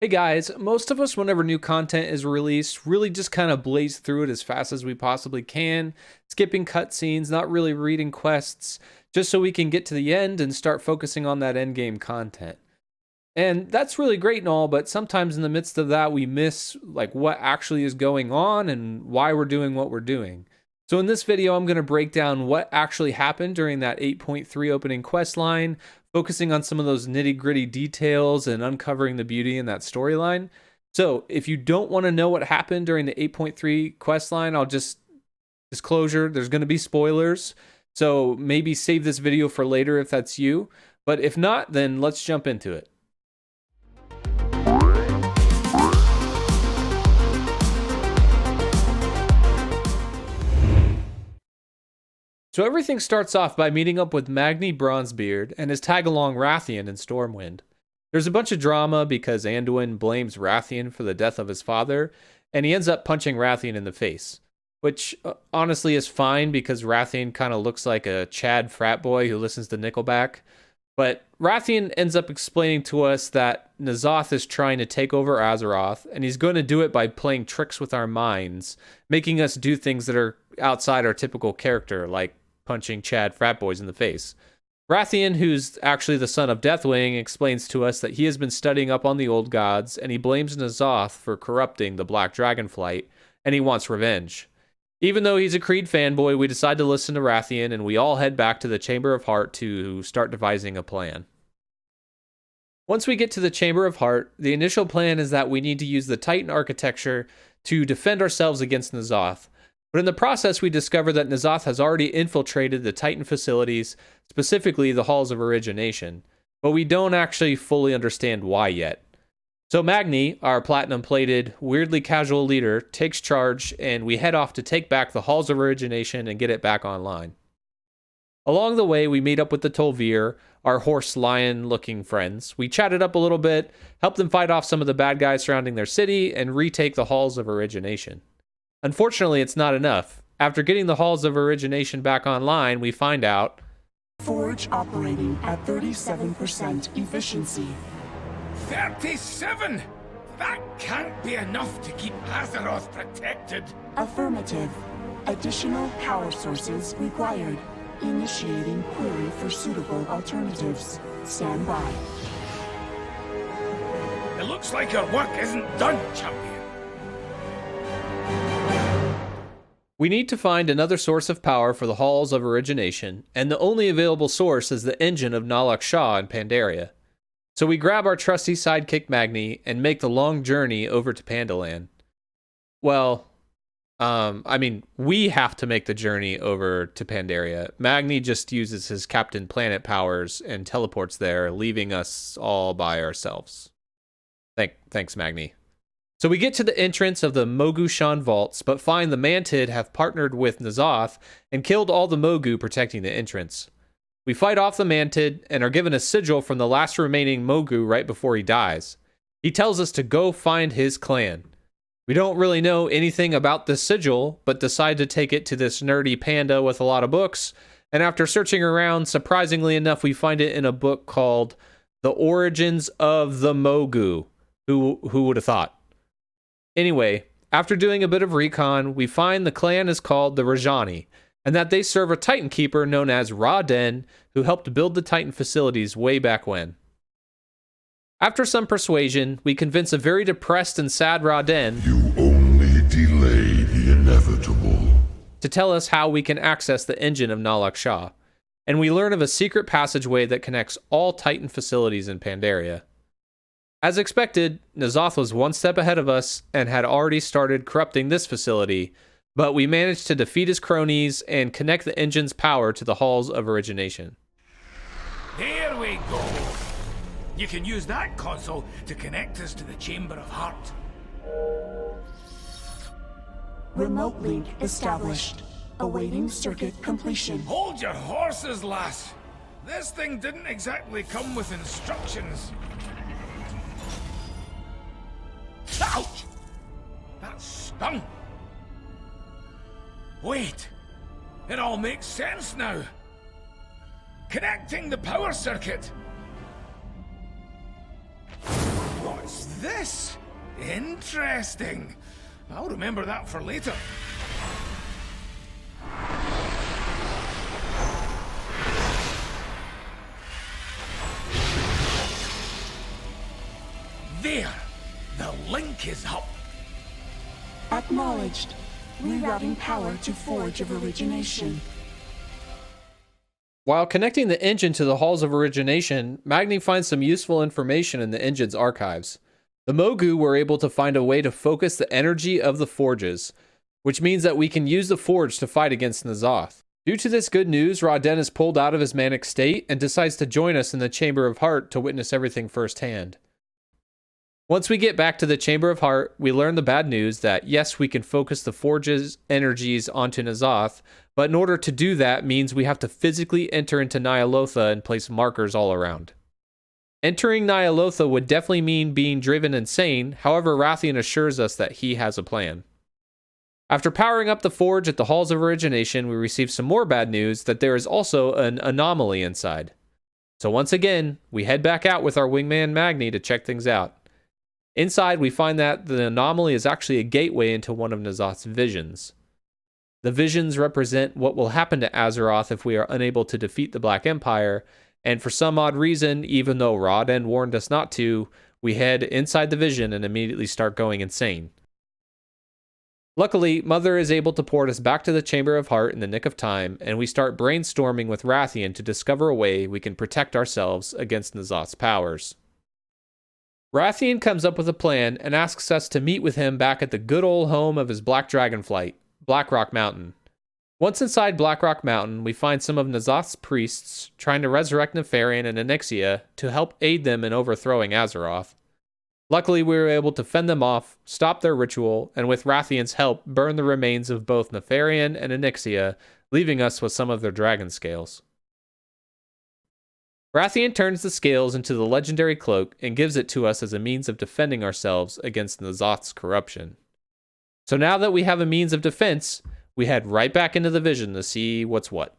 Hey guys, most of us, whenever new content is released, really just kind of blaze through it as fast as we possibly can, skipping cutscenes, not really reading quests, just so we can get to the end and start focusing on that end game content. And that's really great and all, but sometimes in the midst of that, we miss like what actually is going on and why we're doing what we're doing. So in this video, I'm going to break down what actually happened during that 8.3 opening quest line, focusing on some of those nitty-gritty details and uncovering the beauty in that storyline. So if you don't want to know what happened during the 8.3 quest line, I'll just disclosure, there's going to be spoilers. So maybe save this video for later if that's you. But if not, then let's jump into it. So everything starts off by meeting up with Magni Bronzebeard and his tag-along Rathian in Stormwind. There's a bunch of drama because Anduin blames Rathian for the death of his father, and he ends up punching Rathian in the face. Which honestly is fine because Rathian kind of looks like a Chad frat boy who listens to Nickelback. But Rathian ends up explaining to us that Ny'alotha is trying to take over Azeroth, and he's going to do it by playing tricks with our minds, making us do things that are outside our typical character, like punching Chad frat boys in the face. Rathian, who's actually the son of Deathwing, explains to us that he has been studying up on the old gods, and he blames Ny'alotha for corrupting the Black Dragonflight, and he wants revenge. Even though he's a Creed fanboy, we decide to listen to Rathian, and we all head back to the Chamber of Heart to start devising a plan. Once we get to the Chamber of Heart, the initial plan is that we need to use the Titan architecture to defend ourselves against Ny'alotha. But in the process, we discover that Ny'alotha has already infiltrated the Titan facilities, specifically the Halls of Origination, but we don't actually fully understand why yet. So Magni, our platinum-plated, weirdly casual leader, takes charge, and we head off to take back the Halls of Origination and get it back online. Along the way, we meet up with the Tol'vir, our horse-lion-looking friends. We chatted up a little bit, helped them fight off some of the bad guys surrounding their city, and retake the Halls of Origination. Unfortunately, it's not enough. After getting the Halls of Origination back online, we find out Forge operating at 37% efficiency. 37? That can't be enough to keep Azeroth protected. Affirmative. Additional power sources required. Initiating query for suitable alternatives. Stand by. It looks like our work isn't done, champion. we need to find another source of power for the Halls of Origination, and the only available source is the engine of Ny'alotha in Pandaria. So we grab our trusty sidekick Magni and make the long journey over to Pandaland. Well, we have to make the journey over to Pandaria. Magni just uses his Captain Planet powers and teleports there, leaving us all by ourselves. Thanks, Magni. So we get to the entrance of the Mogushan vaults, but find the Mantid have partnered with Ny'alotha and killed all the Mogu protecting the entrance. We fight off the Mantid and are given a sigil from the last remaining Mogu right before he dies. He tells us to go find his clan. We don't really know anything about this sigil, but decide to take it to this nerdy panda with a lot of books, and after searching around, surprisingly enough, we find it in a book called The Origins of the Mogu. Who would have thought? Anyway, after doing a bit of recon, we find the clan is called the Rajani, and that they serve a Titan Keeper known as Ra-Den, who helped build the Titan facilities way back when. After some persuasion, we convince a very depressed and sad Ra-Den You only delay the inevitable. to tell us how we can access the engine of Ny'alotha, and we learn of a secret passageway that connects all Titan facilities in Pandaria. As expected, Ny'alotha was one step ahead of us and had already started corrupting this facility, but we managed to defeat his cronies and connect the engine's power to the Halls of Origination. There we go. You can use that console to connect us to the Chamber of Heart. Remote link established. Awaiting circuit completion. Hold your horses, lass. This thing didn't exactly come with instructions. Ouch! That stung. Wait, it all makes sense now. Connecting the power circuit. What's this? Yes! Interesting. I'll remember that for later. There! The link is up! Acknowledged. Rerouting power to Forge of Origination. While connecting the engine to the Halls of Origination, Magni finds some useful information in the engine's archives. The Mogu were able to find a way to focus the energy of the forges, which means that we can use the forge to fight against Ny'alotha. Due to this good news, Ra-Den is pulled out of his manic state and decides to join us in the Chamber of Heart to witness everything firsthand. Once we get back to the Chamber of Heart, we learn the bad news that yes, we can focus the forge's energies onto Ny'alotha, but in order to do that means we have to physically enter into Ny'alotha and place markers all around. Entering Ny'alotha would definitely mean being driven insane, however Rathian assures us that he has a plan. After powering up the forge at the Halls of Origination, we receive some more bad news that there is also an anomaly inside. So once again, we head back out with our wingman Magni to check things out. Inside, we find that the anomaly is actually a gateway into one of Ny'alotha's visions. The visions represent what will happen to Azeroth if we are unable to defeat the Black Empire, and for some odd reason, even though Ra-Den warned us not to, we head inside the vision and immediately start going insane. Luckily, Mother is able to port us back to the Chamber of Heart in the nick of time, and we start brainstorming with Rathian to discover a way we can protect ourselves against Ny'alotha's powers. Rathian comes up with a plan and asks us to meet with him back at the good old home of his Black Dragon flight, Blackrock Mountain. Once inside Blackrock Mountain, we find some of Ny'alotha's priests trying to resurrect Nefarian and Onyxia to help aid them in overthrowing Azeroth. Luckily, we were able to fend them off, stop their ritual, and with Rathian's help, burn the remains of both Nefarian and Onyxia, leaving us with some of their dragon scales. Rathian turns the scales into the legendary cloak and gives it to us as a means of defending ourselves against Ny'alotha's corruption. So now that we have a means of defense, we head right back into the vision to see what's what.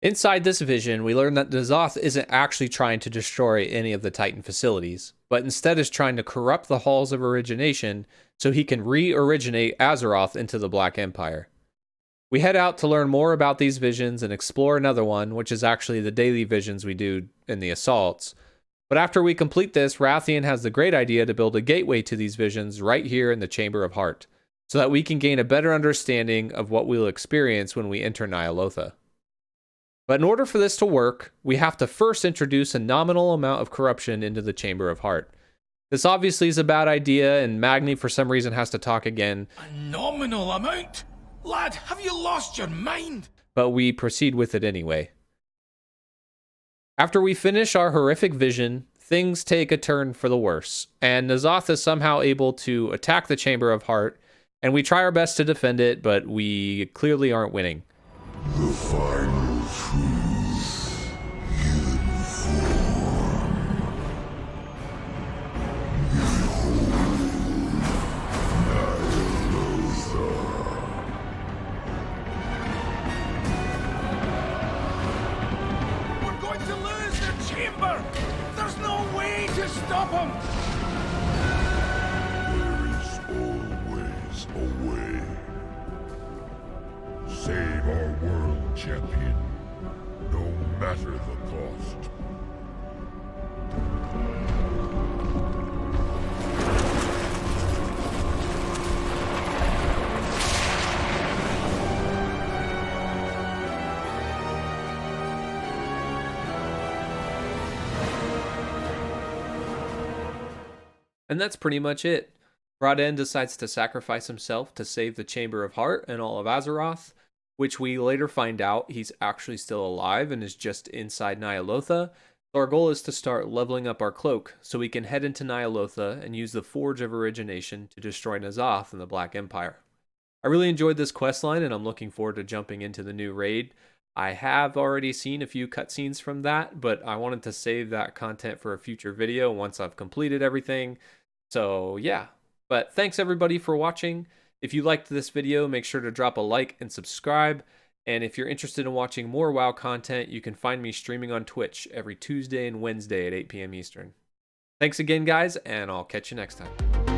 Inside this vision, we learn that Ny'alotha isn't actually trying to destroy any of the Titan facilities, but instead is trying to corrupt the Halls of Origination so he can re-originate Azeroth into the Black Empire. We head out to learn more about these visions and explore another one, which is actually the daily visions we do in the assaults. But after we complete this, Rathian has the great idea to build a gateway to these visions right here in the Chamber of Heart, so that we can gain a better understanding of what we'll experience when we enter Ny'alotha. But in order for this to work, we have to first introduce a nominal amount of corruption into the Chamber of Heart. This obviously is a bad idea, and Magni for some reason has to talk again. A nominal amount? Lad, have you lost your mind? But we proceed with it anyway. After we finish our horrific vision, things take a turn for the worse, and Ny'alotha is somehow able to attack the Chamber of Heart, and we try our best to defend it, but we clearly aren't winning. The final truth in form. We're going to lose the chamber! There's no way to stop him! There is always a way. Save our world, champion, no matter the cost. And that's pretty much it. Ra-Den decides to sacrifice himself to save the Chamber of Heart and all of Azeroth, which we later find out he's actually still alive and is just inside Ny'alotha. So our goal is to start leveling up our cloak so we can head into Ny'alotha and use the Forge of Origination to destroy Ny'alotha and the Black Empire. I really enjoyed this questline and I'm looking forward to jumping into the new raid. I have already seen a few cutscenes from that, but I wanted to save that content for a future video once I've completed everything. So yeah, but thanks everybody for watching. If you liked this video, make sure to drop a like and subscribe. And if you're interested in watching more WoW content, you can find me streaming on Twitch every Tuesday and Wednesday at 8 p.m. Eastern. Thanks again, guys, and I'll catch you next time.